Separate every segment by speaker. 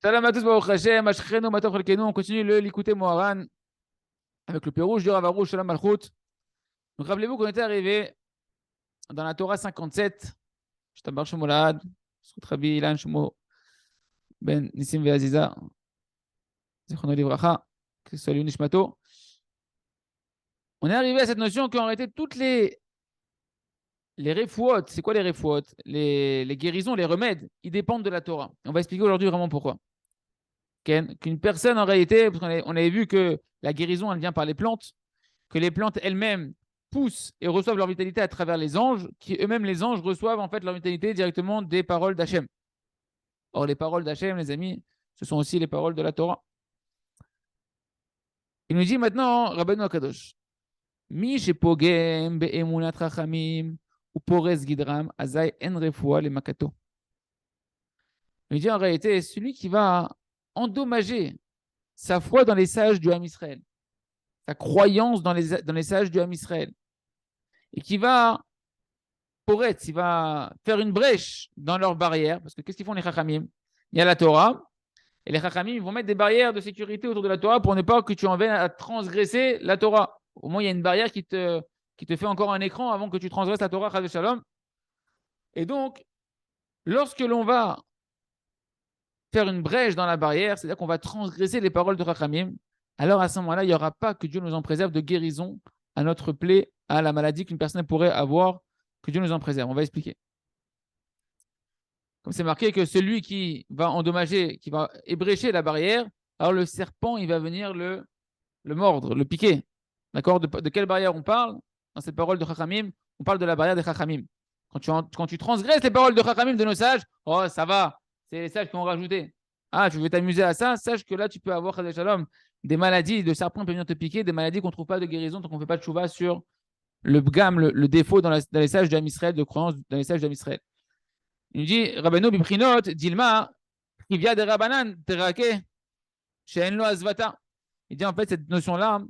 Speaker 1: Shalom à tous, Baruch Hashem, Ashchenu, Matov Chelkenu. On continue le Likutei Moharan avec le Pérouge du Rav Arush, Shalom Malchut. Donc rappelez-vous qu'on était arrivé dans la Torah 57, Shtabar Shemolad, Srut Rabbi Ilan Shemo Ben Nissim Ve'aziza, Zichrono Livracha, que ce soit lui Nishmato. On est arrivé à cette notion qu'en réalité, toutes les refouot, c'est quoi les refouot? Les guérisons, les remèdes, ils dépendent de la Torah. On va expliquer aujourd'hui vraiment pourquoi. Qu'une personne, en réalité, parce qu'on avait vu que la guérison, elle vient par les plantes, que les plantes elles-mêmes poussent et reçoivent leur vitalité à travers les anges, qui eux-mêmes, les anges, reçoivent en fait leur vitalité directement des paroles d'Hachem. Or, les paroles d'Hachem, les amis, ce sont aussi les paroles de la Torah. Il nous dit maintenant, Rabbeinu Akadosh, Mi shepogem be'emunat chachamim ou porez gidram azai en refoua le makato. Il nous dit en réalité, celui qui va endommager sa foi dans les sages du Ham Israël, sa croyance dans les sages du Ham Israël, et qui va il va faire une brèche dans leurs barrières, parce que qu'est-ce qu'ils font les Chachamim? Il y a la Torah, et les Chachamim vont mettre des barrières de sécurité autour de la Torah pour ne pas que tu en viennes à transgresser la Torah. Au moins, il y a une barrière qui te fait encore un écran avant que tu transgresses la Torah, Chaz Shalom. Et donc, lorsque l'on va faire une brèche dans la barrière, c'est-à-dire qu'on va transgresser les paroles de Chachamim, alors à ce moment-là, il n'y aura pas, que Dieu nous en préserve, de guérison à notre plaie, à la maladie qu'une personne pourrait avoir, que Dieu nous en préserve. On va expliquer. Comme c'est marqué que celui qui va endommager, qui va ébrécher la barrière, alors le serpent, il va venir le mordre, le piquer. D'accord? De quelle barrière on parle? Dans cette parole de Chachamim, on parle de la barrière des Chachamim. Quand tu transgresses les paroles de Chachamim, de nos sages, oh, ça va, c'est les sages qui ont rajouté. Ah, tu veux t'amuser à ça? Sache que là, tu peux avoir, Chazal Shalom, des maladies de serpents qui peuvent venir te piquer, des maladies qu'on ne trouve pas de guérison tant qu'on ne fait pas de chouva sur le bgam, le défaut dans les sages d'Am Israël, de croyance dans les sages d'Am Israël. Il nous dit, Rabbeinu Bibrinot, Dilma, Privia de Rabbanan, Terake, She'en lo Azvata. Il dit en fait, cette notion-là,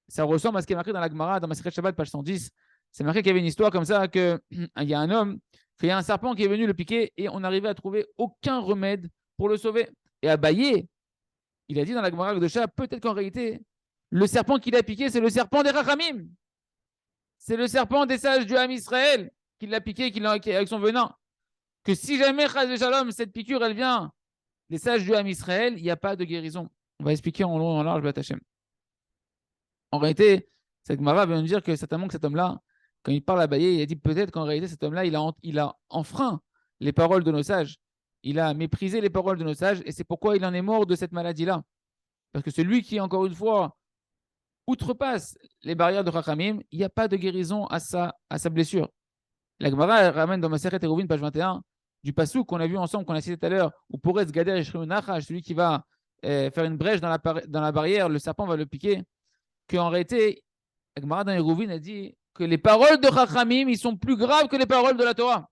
Speaker 1: ça ressemble à ce qui est marqué dans la Gemara, dans Masechet Shabbat, page 110. C'est marqué qu'il y avait une histoire comme ça, qu'il y a un homme, qu'il y a un serpent qui est venu le piquer et on n'arrivait à trouver aucun remède pour le sauver. Et Abaye, il a dit dans la Gemara de Chat, peut-être qu'en réalité, le serpent qui l'a piqué, c'est le serpent des Rachamim. C'est le serpent des sages du Ham Israël qui l'a piqué, avec son venin. Que si jamais, Chaz Shalom, cette piqûre, elle vient des sages du Ham Israël, il n'y a pas de guérison. On va expliquer en long et en large, Batachem. En réalité, cette Gemara vient nous dire que certainement que cet homme-là, quand il parle à Baye, il a dit peut-être qu'en réalité, cet homme-là, il a enfreint les paroles de nos sages. Il a méprisé les paroles de nos sages et c'est pourquoi il en est mort de cette maladie-là. Parce que celui qui, encore une fois, outrepasse les barrières de Chachamim, il n'y a pas de guérison à sa blessure. La Gemara ramène dans Masechet Eruvin, page 21, du passouk qu'on a vu ensemble, qu'on a cité tout à l'heure, où Porez Gader et Nachash, celui qui va faire une brèche dans la barrière, le serpent va le piquer. Qu'en réalité, la Gemara dans Eruvin a dit que les paroles de Chachamim, ils sont plus graves que les paroles de la Torah.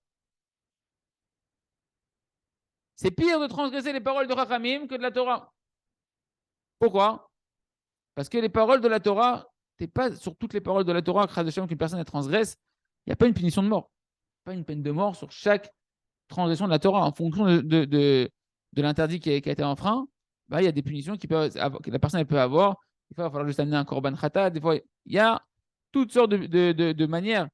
Speaker 1: C'est pire de transgresser les paroles de Chachamim que de la Torah. Pourquoi? Parce que les paroles de la Torah, c'est pas sur toutes les paroles de la Torah qu'une personne elle transgresse, il n'y a pas une punition de mort. Pas une peine de mort sur chaque transgression de la Torah. En fonction de l'interdit qui a été enfreint, bah, il y a des punitions que la personne elle peut avoir. Des fois, il va falloir juste amener un korban khata. Des fois, il y a toutes sortes de manières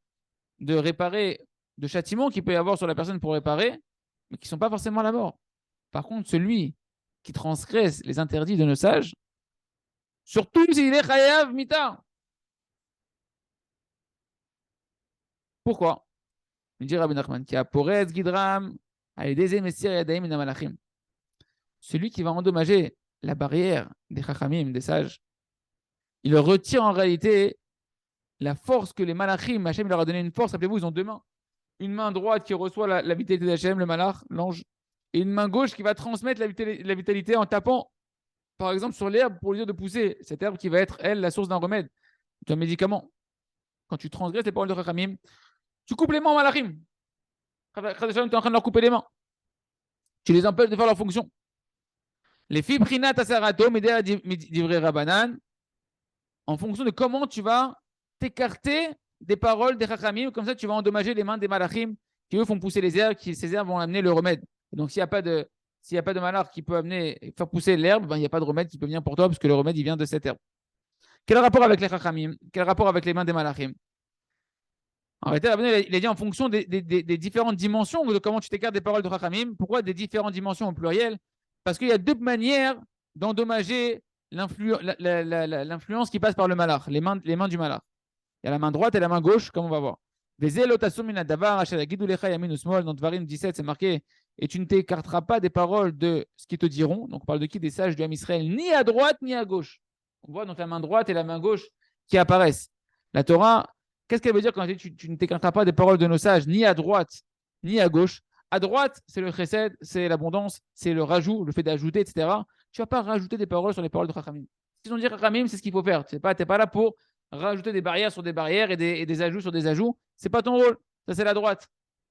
Speaker 1: de réparer, de châtiments qu'il peut y avoir sur la personne pour réparer, mais qui ne sont pas forcément la mort. Par contre, celui qui transgresse les interdits de nos sages, surtout s'il est chayav mita. Pourquoi? Il dit Rabbi Nachman, qui a poretz gidram, celui qui va endommager la barrière des chachamim, des sages, il retire en réalité la force que les malachim, Hachem leur a donné une force. Rappelez-vous, ils ont deux mains. Une main droite qui reçoit la vitalité d'Hachem, le malach, l'ange, et une main gauche qui va transmettre la vitalité en tapant, par exemple, sur l'herbe pour lui dire de pousser. Cette herbe qui va être, elle, la source d'un remède, d'un médicament. Quand tu transgresses les paroles de chachamim, tu coupes les mains aux malachim. Tu es en train de leur couper les mains. Tu les empêches de faire leur fonction. Les fibrinat asarato, d'ivrer rabanan, en fonction de comment tu vas t'écarter des paroles des chachamim, comme ça tu vas endommager les mains des malachim qui eux font pousser les herbes, ces herbes vont amener le remède. Et donc s'il n'y a pas de s'il n'y a pas de malheur qui peut faire pousser l'herbe, ben, il n'y a pas de remède qui peut venir pour toi, parce que le remède, il vient de cette herbe. Quel rapport avec les chachamim? Quel rapport avec les mains des malachim? En réalité, il a dit en fonction des différentes dimensions de comment tu t'écartes des paroles de chachamim. Pourquoi des différentes dimensions au pluriel? Parce qu'il y a deux manières d'endommager l'influence qui passe par le malach, les mains du malach. Il y a la main droite et la main gauche, comme on va voir. Dans Dvarim 17, c'est marqué et tu ne t'écarteras pas des paroles de ce qu'ils te diront. Donc, on parle de qui? Des sages du Ham Israël, ni à droite ni à gauche. On voit donc la main droite et la main gauche qui apparaissent. La Torah, qu'est-ce qu'elle veut dire quand elle dit tu ne t'écarteras pas des paroles de nos sages, ni à droite ni à gauche? À droite, c'est le chesed, c'est l'abondance, c'est le rajout, le fait d'ajouter, etc. Tu ne vas pas rajouter des paroles sur les paroles de Chachamim. Ce qu'ils ont dit Chachamim, c'est ce qu'il faut faire. Tu n'es pas là pour rajouter des barrières sur des barrières et des ajouts sur des ajouts. Ce n'est pas ton rôle. Ça, c'est la droite.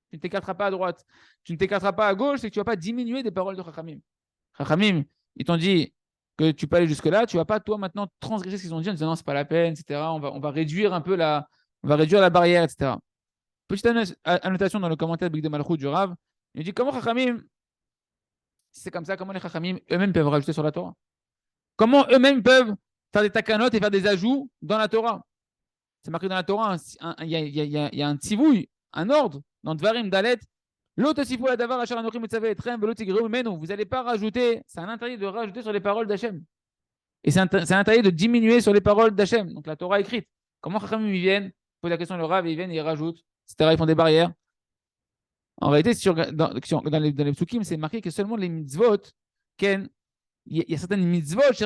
Speaker 1: Tu ne t'écarteras pas à droite. Tu ne t'écarteras pas à gauche, c'est que tu ne vas pas diminuer des paroles de Chachamim. Chachamim, ils t'ont dit que tu peux aller jusque-là, tu ne vas pas, toi, maintenant, transgresser ce qu'ils ont dit en disant non, c'est pas la peine, etc. On va réduire un peu on va réduire la barrière, etc. Petite annotation dans le commentaire de Malchut du Rav. Il dit comment Chachamim, c'est comme ça, comment les Chachamim eux-mêmes peuvent rajouter sur la Torah? Comment eux-mêmes peuvent faire des takanot et faire des ajouts dans la Torah? C'est marqué dans la Torah, il y a un tzivouille, un ordre, dans Dvarim Dalet. Vous n'allez pas rajouter, c'est un interdit de rajouter sur les paroles d'Hachem. Et c'est un interdit de diminuer sur les paroles d'Hachem. Donc la Torah écrite. Comment Chachamim ils viennent, posent la question le Rav, ils viennent et ils rajoutent, etc. Ils font des barrières. En réalité, dans les psukim, c'est marqué que seulement les mitzvot, il y a certaines mitzvot, c'est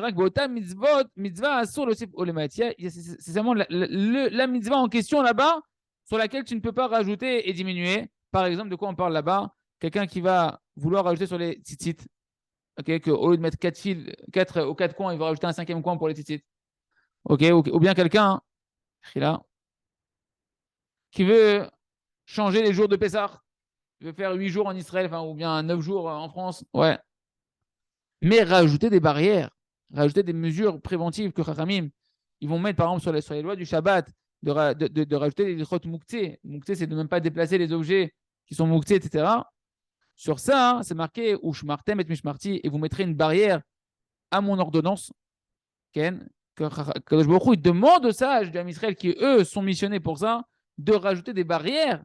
Speaker 1: seulement la mitzvah en question là-bas, sur laquelle tu ne peux pas rajouter et diminuer. Par exemple, de quoi on parle là-bas? Quelqu'un qui va vouloir rajouter sur les tzitzit, okay, qu'au lieu de mettre 4 fils, 4 aux 4 coins, il va rajouter un 5e coin pour les tzitzit. Okay, ou bien quelqu'un qui veut changer les jours de Pessah, il veut faire 8 jours en Israël, ou bien 9 jours en France. Ouais. Mais rajouter des barrières, rajouter des mesures préventives que Chachamim, ils vont mettre par exemple sur les lois du Shabbat, de rajouter des chot mouktsé. Mouktsé, c'est de ne même pas déplacer les objets qui sont mouktsé, etc. Sur ça, c'est marqué Ushmartem et Mishmarti, et vous mettrez une barrière à mon ordonnance. Ken, que Kadosh Baruch Hu, il demande aux sages du Ham Israël qui, eux, sont missionnés pour ça, de rajouter des barrières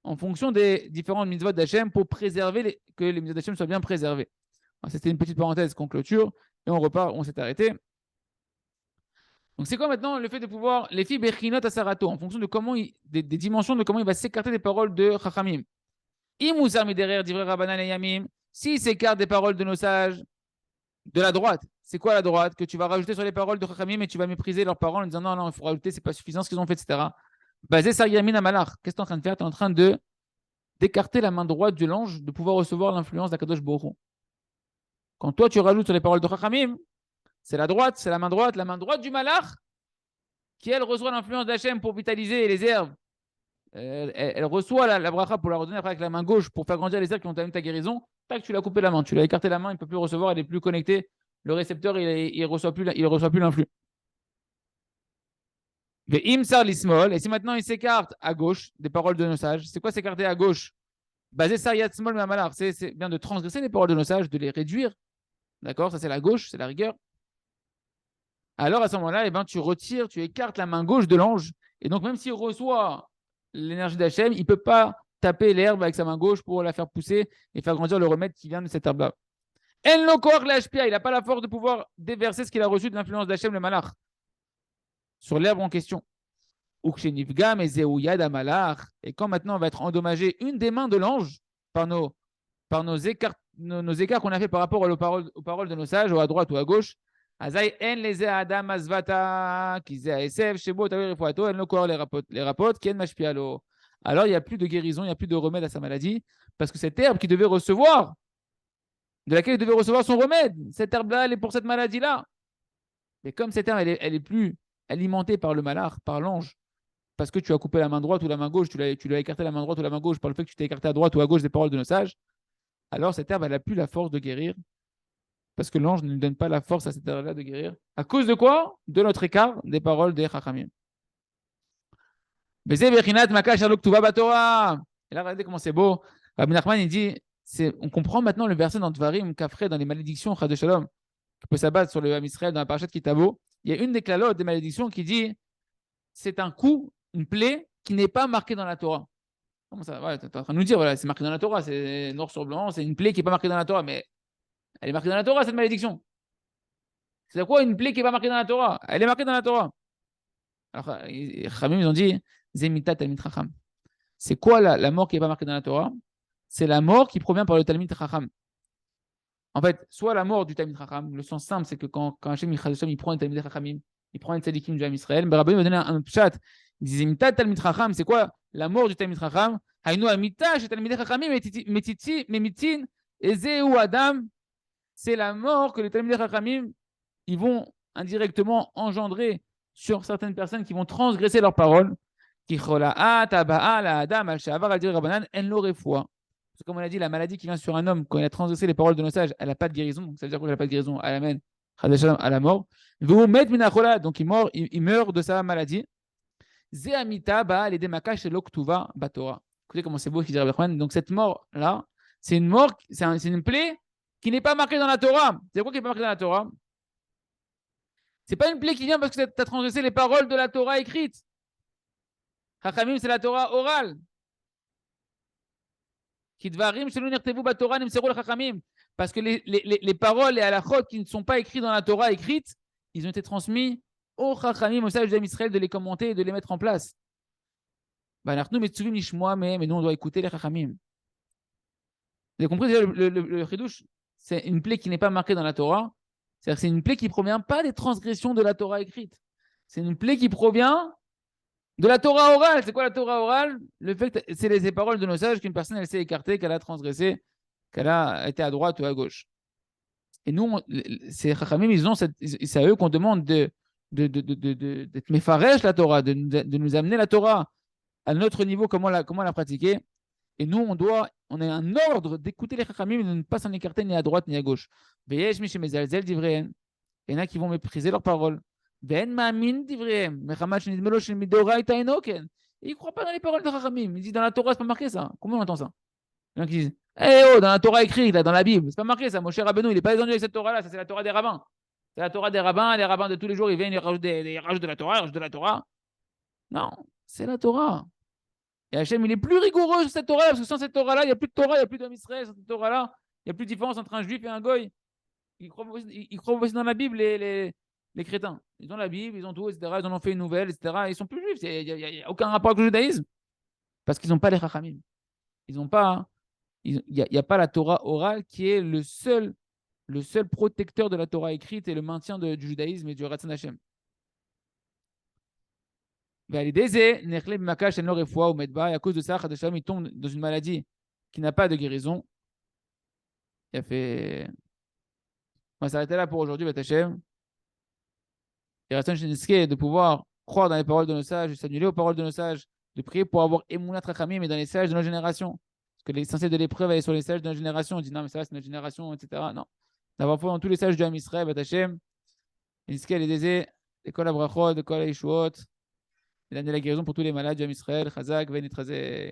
Speaker 1: en fonction des différentes mitzvot d'Hachem pour préserver que les mitzvot d'Hachem soient bien préservées. C'était une petite parenthèse qu'on clôture et on repart, on s'est arrêté. Donc c'est quoi maintenant le fait de pouvoir, les filles Bechinot Asarato, en fonction de comment des dimensions de comment il va s'écarter des paroles de Chachamim. Imuzar derrière Divrei Rabbanan et Yamim, s'il s'écarte des paroles de nos sages, de la droite, c'est quoi la droite? Que tu vas rajouter sur les paroles de Chachamim et tu vas mépriser leurs paroles en disant non, il faut rajouter, c'est pas suffisant ce qu'ils ont fait, etc. Basé sur Yamin Amalach, qu'est-ce que tu es en train de faire? Tu es en train d'écarter la main droite de l'ange de pouvoir recevoir l'influence d'Akadosh Baruch Hu. Quand toi, tu rajoutes sur les paroles de Chachamim, c'est la main droite du malach, qui, elle, reçoit l'influence d'Hachem pour vitaliser les herbes. Elle reçoit la bracha pour la redonner après avec la main gauche pour faire grandir les herbes qui ont amené ta guérison. Tac, tu l'as coupé la main, tu l'as écarté la main, il ne peut plus recevoir, elle n'est plus connectée. Le récepteur, il ne reçoit plus l'influx. Et si maintenant il s'écarte à gauche des paroles de nos sages, c'est quoi s'écarter à gauche? Basé Sariyat Smol Mamalar, c'est bien de transgresser les paroles de nos sages, de les réduire. D'accord? Ça, c'est la gauche, c'est la rigueur. Alors, à ce moment-là, tu retires, tu écartes la main gauche de l'ange. Et donc, même s'il reçoit l'énergie d'Hachem, il ne peut pas taper l'herbe avec sa main gauche pour la faire pousser et faire grandir le remède qui vient de cette herbe-là. Il n'a pas la force de pouvoir déverser ce qu'il a reçu de l'influence d'Hachem, le malach, sur l'herbe en question. Et quand maintenant on va être endommagé une des mains de l'ange par nos écarts qu'on a fait par rapport aux paroles de nos sages, ou à droite ou à gauche, alors il n'y a plus de guérison, il n'y a plus de remède à sa maladie, parce que cette herbe de laquelle il devait recevoir son remède, cette herbe-là, elle est pour cette maladie-là. Mais comme cette herbe, elle est plus alimentée par le malach, par l'ange, parce que tu as coupé la main droite ou la main gauche, tu l'as écarté la main droite ou la main gauche par le fait que tu t'es écarté à droite ou à gauche des paroles de nos sages, alors cette herbe, elle n'a plus la force de guérir, parce que l'ange ne lui donne pas la force à cette herbe-là de guérir. À cause de quoi? De notre écart des paroles des Chachamim. Et là, regardez comment c'est beau. Rabbi Nachman, il dit, On comprend maintenant le verset dans Dvarim, Kafre, dans les malédictions, Chad Shalom, qui peut s'abattre sur le Ham Israël dans la parashat Kitabo. Il y a une des clalotes des malédictions qui dit c'est un coup, une plaie qui n'est pas marquée dans la Torah. Comment ça? Ouais, tu es en train de nous dire, voilà, c'est marqué dans la Torah, c'est noir sur blanc, c'est une plaie qui n'est pas marquée dans la Torah, mais elle est marquée dans la Torah, cette malédiction. C'est quoi une plaie qui n'est pas marquée dans la Torah? Elle est marquée dans la Torah. Alors, Khamim, ils ont dit, Zemita Talmid Chacham. C'est quoi la mort qui n'est pas marquée dans la Torah? C'est la mort qui provient par le Talmid Chacham. En fait, soit la mort du Talmid Chacham, le sens simple, c'est que quand Hachem il prend un Talmid Chachamim, il prend un tzadikim du Ham Israël, mais Rabbi va donner un pshat. Il dit Zemita Talmid Chacham, c'est quoi la mort du Talmid Chacham? Haïnu Amita, chez Talmid Chachamim, Memitin, Ezeu Adam, c'est la mort que les Talmid Chachamim, ils vont indirectement engendrer sur certaines personnes qui vont transgresser leurs paroles. C'est comme on l'a dit, la maladie qui vient sur un homme quand il a transgressé les paroles de nos sages, elle n'a pas de guérison. Donc ça veut dire qu'elle n'a pas de guérison, elle amène à la mort. Donc il meurt de sa maladie. Écoutez comment c'est beau ce qu'il dit. Donc cette mort-là, c'est une mort, c'est une plaie qui n'est pas marquée dans la Torah. C'est quoi qui n'est pas marqué dans la Torah? C'est pas une plaie qui vient parce que tu as transgressé les paroles de la Torah écrite. Chachamim, c'est la Torah orale. Parce que les paroles et halachot qui ne sont pas écrites dans la Torah écrite, ils ont été transmis aux Chachamim, aux sages d'Israël, de les commenter et de les mettre en place. Mais nous, on doit écouter les Chachamim. Vous avez compris déjà le chidouche? C'est une plaie qui n'est pas marquée dans la Torah. C'est-à-dire que c'est une plaie qui ne provient pas des transgressions de la Torah écrite. C'est une plaie qui provient de la Torah orale. C'est quoi la Torah orale? Le fait que c'est les paroles de nos sages qu'une personne elle s'est écartée, qu'elle a transgressé, qu'elle a été à droite ou à gauche. Et nous, ces Chachamim, c'est à eux qu'on demande d'être méfarèche la Torah, de nous amener la Torah à notre niveau, comment la pratiquer. Et nous, on a un ordre d'écouter les Chachamim et de ne pas s'en écarter ni à droite ni à gauche. Il y en a qui vont mépriser leurs paroles. Ils ne croient pas dans les paroles de Chachamim. Ils disent dans la Torah, c'est pas marqué ça. Comment on entend ça? Il y en a qui disent dans la Torah écrite, là, dans la Bible, c'est pas marqué ça. Moshe Rabbeinu, il n'est pas descendu avec cette Torah-là. Ça, c'est la Torah des rabbins. C'est la Torah des rabbins. Les rabbins de tous les jours, ils viennent, ils rajoutent de la Torah, ils rajoutent de la Torah. Non, c'est la Torah. Et Hachem, il est plus rigoureux sur cette Torah-là, parce que sans cette Torah-là, il n'y a plus de Torah, il n'y a plus d'homme Israël. Sans cette Torah-là, il n'y a plus de différence entre un juif et un goy. Ils croient aussi dans la Bible, les crétins. Ils ont la Bible, ils ont tout, etc. Ils en ont fait une nouvelle, etc. Ils sont plus juifs. Il n'y a aucun rapport avec le judaïsme. Parce qu'ils n'ont pas les Chachamim. Ils n'ont pas. Il n'y a pas la Torah orale qui est le seul protecteur de la Torah écrite et le maintien du judaïsme et du Ratzon Hashem. Et à cause de ça, il tombe dans une maladie qui n'a pas de guérison. On va s'arrêter là pour aujourd'hui, Hashem. Et Ratzon Sheniske de pouvoir croire dans les paroles de nos sages, de s'annuler aux paroles de nos sages, de prier pour avoir Emunat Rachamim et dans les sages de notre génération. Parce que l'essentiel de l'épreuve est sur les sages de notre génération. On dit non, mais ça, c'est notre génération, etc. Non. D'avoir foi dans tous les sages du Ham Israël, Hashem. Sheniske les désir, l'école à Brachot, l'école à Yeshuot. Et d'amener la guérison pour tous les malades du Ham Israël. Chazak, Venitrazé.